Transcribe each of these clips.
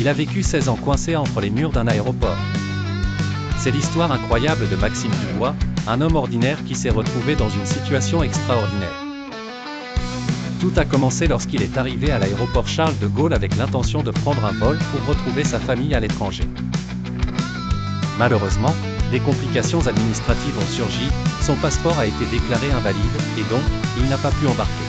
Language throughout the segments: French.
Il a vécu 16 ans coincé entre les murs d'un aéroport. C'est l'histoire incroyable de Maxime Dubois, un homme ordinaire qui s'est retrouvé dans une situation extraordinaire. Tout a commencé lorsqu'il est arrivé à l'aéroport Charles de Gaulle avec l'intention de prendre un vol pour retrouver sa famille à l'étranger. Malheureusement, des complications administratives ont surgi, son passeport a été déclaré invalide, et donc, il n'a pas pu embarquer.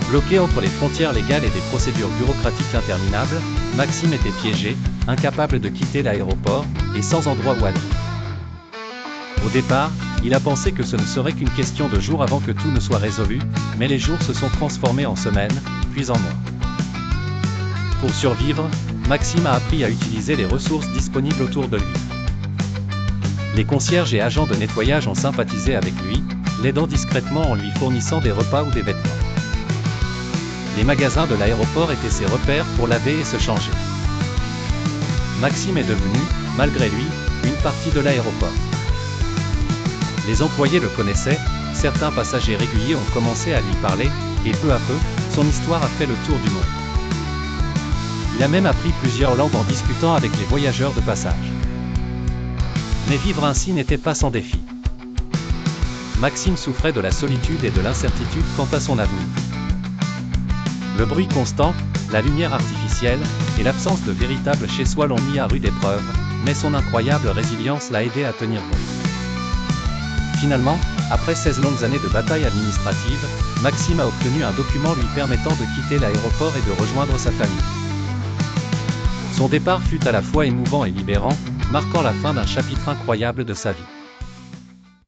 Bloqué entre les frontières légales et des procédures bureaucratiques interminables, Maxime était piégé, incapable de quitter l'aéroport, et sans endroit où aller. Au départ, il a pensé que ce ne serait qu'une question de jours avant que tout ne soit résolu, mais les jours se sont transformés en semaines, puis en mois. Pour survivre, Maxime a appris à utiliser les ressources disponibles autour de lui. Les concierges et agents de nettoyage ont sympathisé avec lui, l'aidant discrètement en lui fournissant des repas ou des vêtements. Les magasins de l'aéroport étaient ses repères pour laver et se changer. Maxime est devenu, malgré lui, une partie de l'aéroport. Les employés le connaissaient, certains passagers réguliers ont commencé à lui parler, et peu à peu, son histoire a fait le tour du monde. Il a même appris plusieurs langues en discutant avec les voyageurs de passage. Mais vivre ainsi n'était pas sans défi. Maxime souffrait de la solitude et de l'incertitude quant à son avenir. Le bruit constant, la lumière artificielle, et l'absence de véritable chez-soi l'ont mis à rude épreuve, mais son incroyable résilience l'a aidé à tenir bon. Finalement, après 16 longues années de bataille administrative, Maxime a obtenu un document lui permettant de quitter l'aéroport et de rejoindre sa famille. Son départ fut à la fois émouvant et libérant, marquant la fin d'un chapitre incroyable de sa vie.